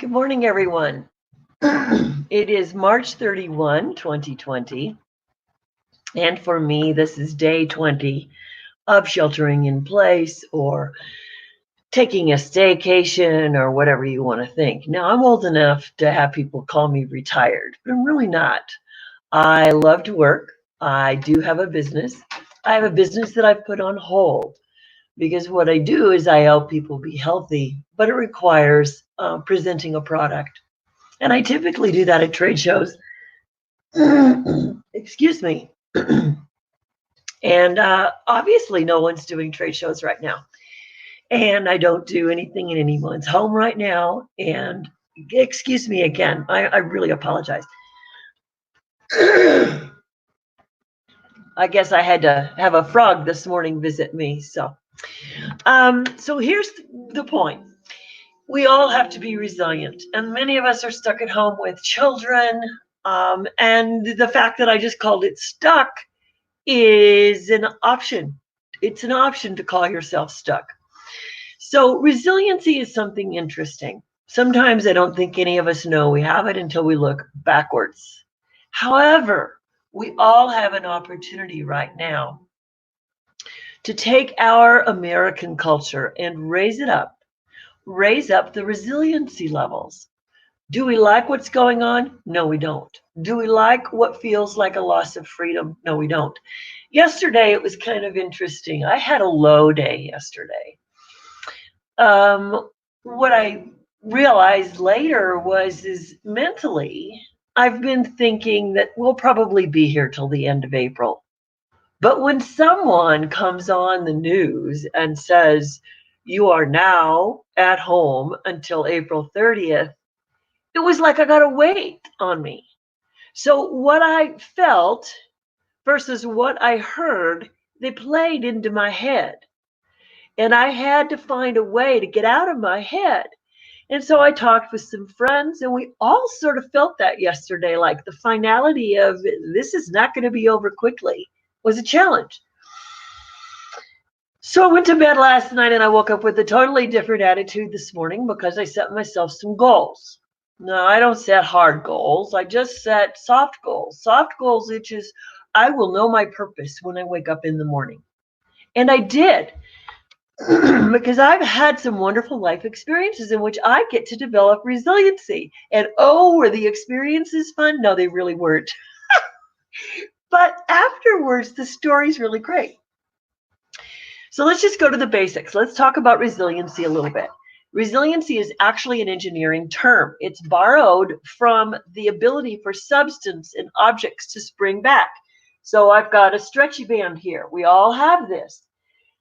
Good morning, everyone. It is March 31, 2020. And for me, this is day 20 of sheltering in place or taking a staycation or whatever you want to think. Now, I'm old enough to have people call me retired, but I'm really not. I love to work. I do have a business. I have a business that I've put on hold because what I do is I help people be healthy, but it requires presenting a product. And I typically do that at trade shows. Excuse me. And obviously, no one's doing trade shows right now. And I don't do anything in anyone's home right now. And excuse me again, I really apologize. I guess I had to have a frog this morning visit me. So here's the point. We all have to be resilient, and many of us are stuck at home with children. And the fact that I just called it stuck is an option. It's an option to call yourself stuck. So resiliency is something interesting. Sometimes I don't think any of us know we have it until we look backwards. However, we all have an opportunity right now to take our American culture and raise up the resiliency levels. Do we like what's going on? No, we don't. Do we like what feels like a loss of freedom? No, we don't. Yesterday, it was kind of interesting. I had a low day yesterday. What I realized later is mentally, I've been thinking that we'll probably be here till the end of April. But when someone comes on the news and says, you are now at home until April 30th, it was like I got a weight on me. So what I felt versus what I heard, they played into my head. And I had to find a way to get out of my head. And so I talked with some friends, and we all sort of felt that yesterday, like the finality of this is not going to be over quickly was a challenge. So I went to bed last night and I woke up with a totally different attitude this morning because I set myself some goals. No, I don't set hard goals. I just set soft goals. Soft goals, which is I will know my purpose when I wake up in the morning. And I did because I've had some wonderful life experiences in which I get to develop resiliency. And oh, were the experiences fun? No, they really weren't. But afterwards, the story's really great. So let's just go to the basics. Let's talk about resiliency a little bit. Resiliency is actually an engineering term. It's borrowed from the ability for substance and objects to spring back. So I've got a stretchy band here. We all have this.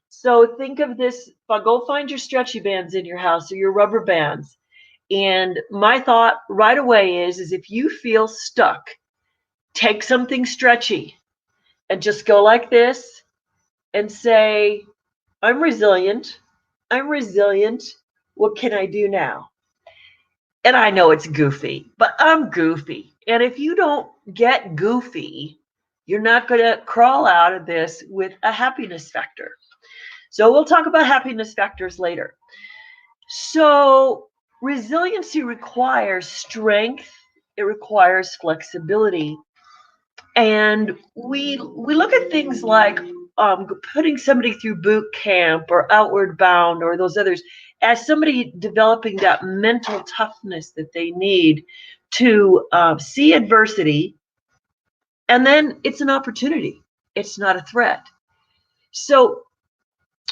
So think of this, go find your stretchy bands in your house or your rubber bands. And my thought right away is if you feel stuck, take something stretchy and just go like this and say, I'm resilient. I'm resilient. What can I do now? And I know it's goofy, but I'm goofy. And if you don't get goofy, you're not going to crawl out of this with a happiness factor. So we'll talk about happiness factors later. So resiliency requires strength. It requires flexibility. And we look at things like putting somebody through boot camp or Outward Bound or those others as somebody developing that mental toughness that they need to see adversity. And then it's an opportunity. It's not a threat. So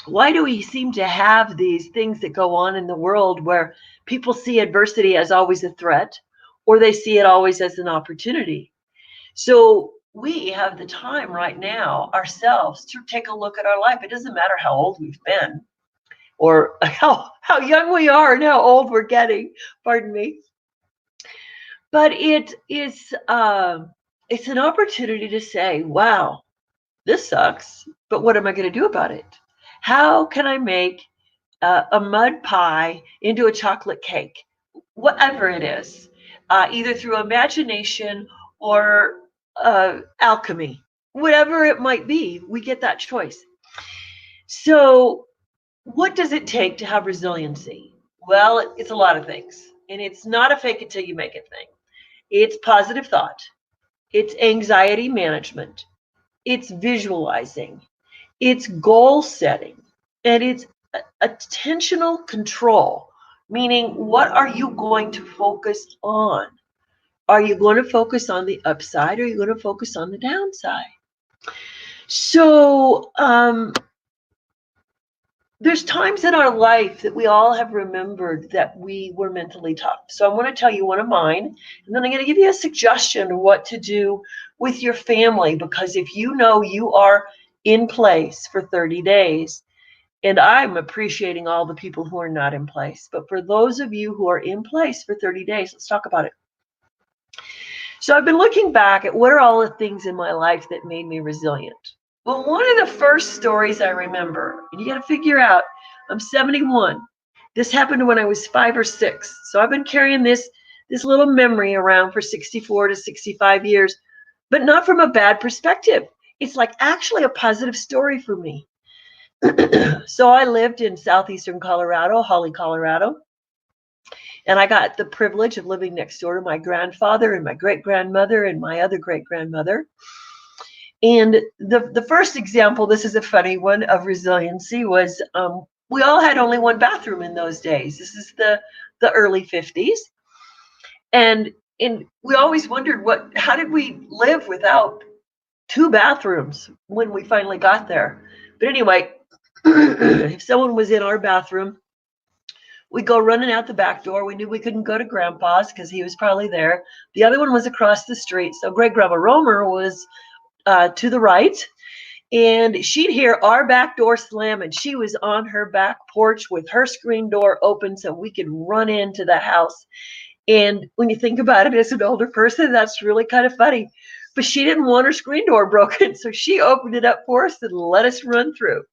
why do we seem to have these things that go on in the world where people see adversity as always a threat or they see it always as an opportunity? So we have the time right now ourselves to take a look at our life. It doesn't matter how old we've been or how young we are and how old we're getting, pardon me. But it's an opportunity to say, wow, this sucks, but what am I going to do about it? How can I make a mud pie into a chocolate cake? Whatever it is, either through imagination or alchemy, whatever it might be, we get that choice. So what does it take to have resiliency? Well, it's a lot of things. And it's not a fake it till you make it thing. It's positive thought. It's anxiety management. It's visualizing. It's goal setting. And it's attentional control, meaning what are you going to focus on? Are you going to focus on the upside or are you going to focus on the downside? So, there's times in our life that we all have remembered that we were mentally tough. So I'm going to tell you one of mine, and then I'm going to give you a suggestion of what to do with your family, because if you know you are in place for 30 days, and I'm appreciating all the people who are not in place, but for those of you who are in place for 30 days, let's talk about it. So I've been looking back at what are all the things in my life that made me resilient. Well, one of the first stories I remember, and you got to figure out, I'm 71. This happened when I was 5 or 6. So I've been carrying this little memory around for 64 to 65 years, but not from a bad perspective. It's like actually a positive story for me. So I lived in southeastern Colorado, Holly, Colorado. And I got the privilege of living next door to my grandfather and my great-grandmother and my other great-grandmother. And the first example, this is a funny one, of resiliency was we all had only one bathroom in those days. This is the early 50s. And we always wondered how did we live without 2 bathrooms when we finally got there. But anyway, if someone was in our bathroom, we'd go running out the back door. We knew we couldn't go to Grandpa's because he was probably there. The other one was across the street. So Great Grandma Romer was to the right, and she'd hear our back door slam, and she was on her back porch with her screen door open so we could run into the house. And when you think about it as an older person, that's really kind of funny. But she didn't want her screen door broken, so she opened it up for us and let us run through.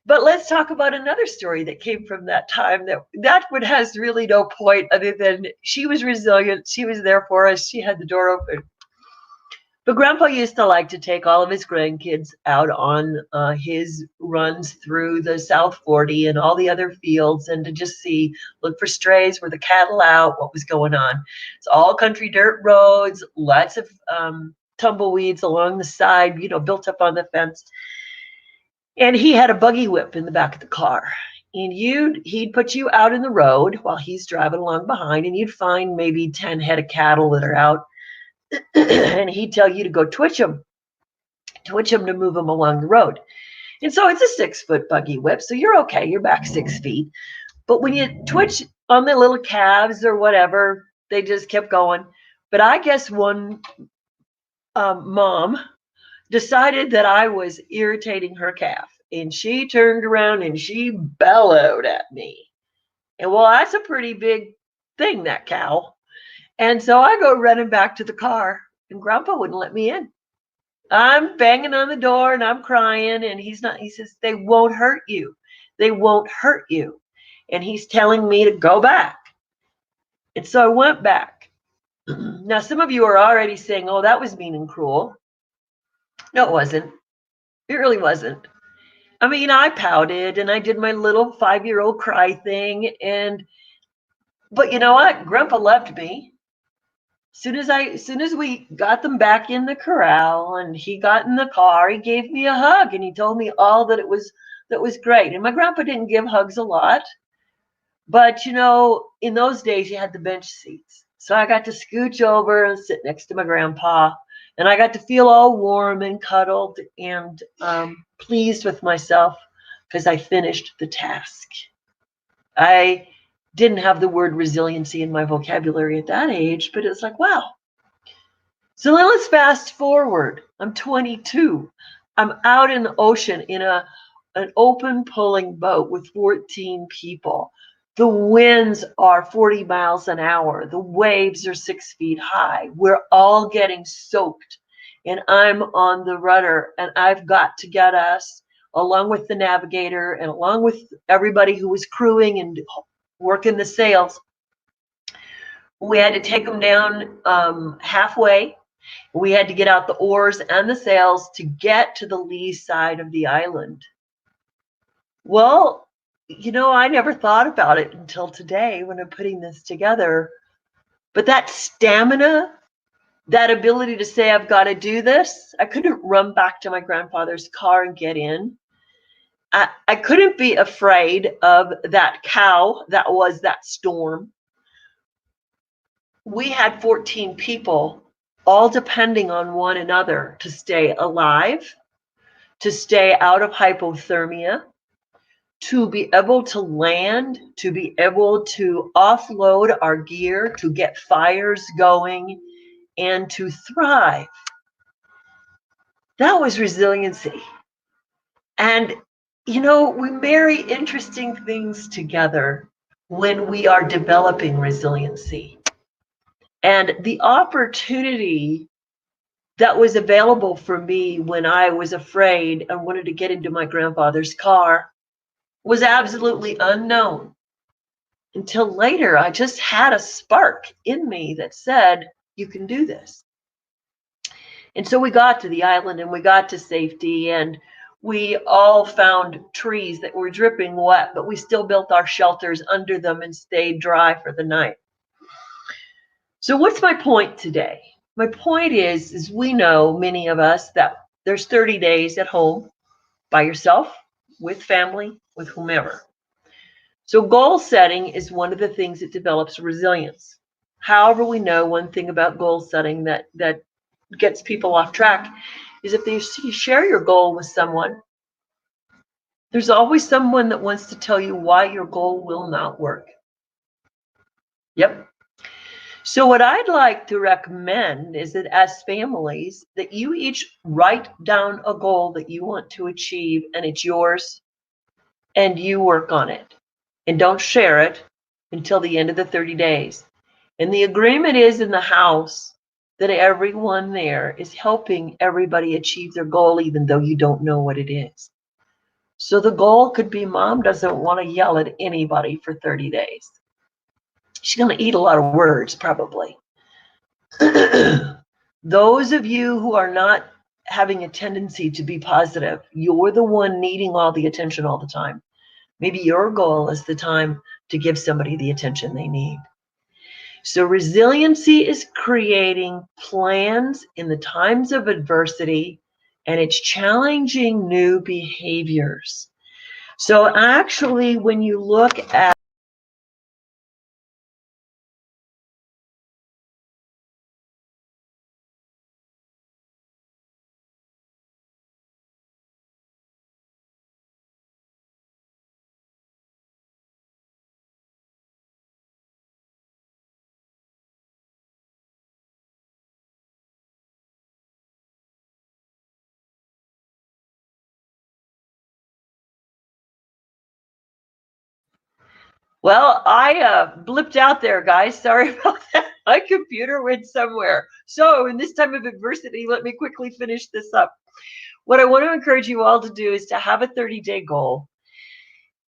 But let's talk about another story that came from that time. That one has really no point other than she was resilient. She was there for us. She had the door open. But Grandpa used to like to take all of his grandkids out on his runs through the South 40 and all the other fields, and to just look for strays, were the cattle out, what was going on. It's all country dirt roads, lots of tumbleweeds along the side, built up on the fence. And he had a buggy whip in the back of the car. And he'd put you out in the road while he's driving along behind, and you'd find maybe 10 head of cattle that are out. And he'd tell you to go twitch them to move them along the road. And so it's a 6-foot buggy whip, so you're okay. You're back 6 feet. But when you twitch on the little calves or whatever, they just kept going. But I guess one mom decided that I was irritating her calf, and she turned around and she bellowed at me. And well, that's a pretty big thing, that cow. And so I go running back to the car, and Grandpa wouldn't let me in. I'm banging on the door and I'm crying, and he says, they won't hurt you. They won't hurt you. And he's telling me to go back. And so I went back. Now, some of you are already saying, oh, that was mean and cruel. No, it wasn't. It really wasn't. I mean, I pouted and I did my little 5-year-old cry thing. But you know what? Grandpa left me. As soon as we got them back in the corral and he got in the car, he gave me a hug and he told me all that was great. And my grandpa didn't give hugs a lot, but in those days you had the bench seats. So I got to scooch over and sit next to my grandpa, and I got to feel all warm and cuddled and pleased with myself because I finished the task. I didn't have the word resiliency in my vocabulary at that age, but it's like, wow. So then let's fast forward. I'm 22. I'm out in the ocean in an open pulling boat with 14 people. The winds are 40 miles an hour. The waves are 6 feet high. We're all getting soaked. And I'm on the rudder, and I've got to get us, along with the navigator and along with everybody who was crewing and working the sails. We had to take them down halfway. We had to get out the oars and the sails to get to the lee side of the island. Well, I never thought about it until today when I'm putting this together. But that stamina, that ability to say, I've got to do this, I couldn't run back to my grandfather's car and get in. I couldn't be afraid of that cow that was that storm. We had 14 people all depending on one another to stay alive, to stay out of hypothermia, to be able to land, to be able to offload our gear, to get fires going, and to thrive. That was resiliency. And, we marry interesting things together when we are developing resiliency. And the opportunity that was available for me when I was afraid and wanted to get into my grandfather's car was absolutely unknown until later. I just had a spark in me that said, you can do this. And so we got to the island and we got to safety, and we all found trees that were dripping wet, but we still built our shelters under them and stayed dry for the night. So what's my point today? My point is we know, many of us, that there's 30 days at home by yourself, with family, with whomever. So goal setting is one of the things that develops resilience. However, we know one thing about goal setting that gets people off track is if you share your goal with someone, there's always someone that wants to tell you why your goal will not work. Yep. So what I'd like to recommend is that as families, that you each write down a goal that you want to achieve, and it's yours, and you work on it. And don't share it until the end of the 30 days. And the agreement is in the house that everyone there is helping everybody achieve their goal, even though you don't know what it is. So the goal could be, mom doesn't want to yell at anybody for 30 days. She's going to eat a lot of words, probably. Those of you who are not having a tendency to be positive, you're the one needing all the attention all the time. Maybe your goal is the time to give somebody the attention they need. So resiliency is creating plans in the times of adversity, and it's challenging new behaviors. So actually, when you look at Well, I blipped out there, guys. Sorry about that. My computer went somewhere. So in this time of adversity, let me quickly finish this up. What I want to encourage you all to do is to have a 30-day goal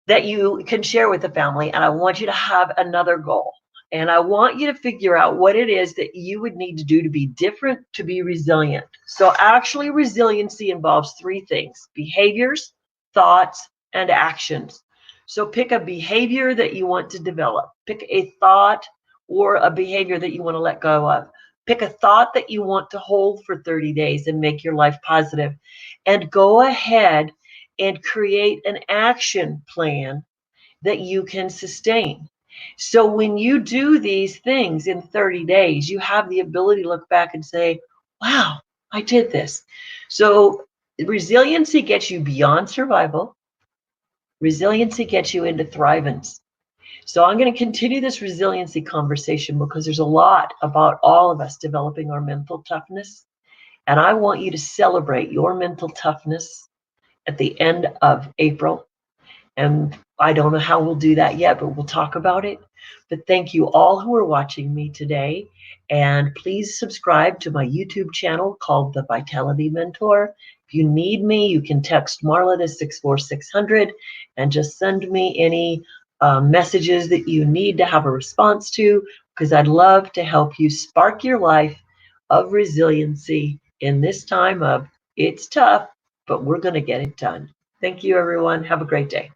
that you can share with the family. And I want you to have another goal. And I want you to figure out what it is that you would need to do to be different, to be resilient. So actually, resiliency involves three things: behaviors, thoughts, and actions. So pick a behavior that you want to develop. Pick a thought or a behavior that you want to let go of. Pick a thought that you want to hold for 30 days and make your life positive. And go ahead and create an action plan that you can sustain. So when you do these things in 30 days, you have the ability to look back and say, wow, I did this. So resiliency gets you beyond survival. Resiliency gets you into thrivance. So I'm going to continue this resiliency conversation because there's a lot about all of us developing our mental toughness. And I want you to celebrate your mental toughness at the end of April. And I don't know how we'll do that yet, but we'll talk about it. But thank you all who are watching me today. And please subscribe to my YouTube channel called The Vitality Mentor. If you need me, you can text Marla to 64600 and just send me any messages that you need to have a response to, because I'd love to help you spark your life of resiliency in this time of it's tough, but we're going to get it done. Thank you, everyone. Have a great day.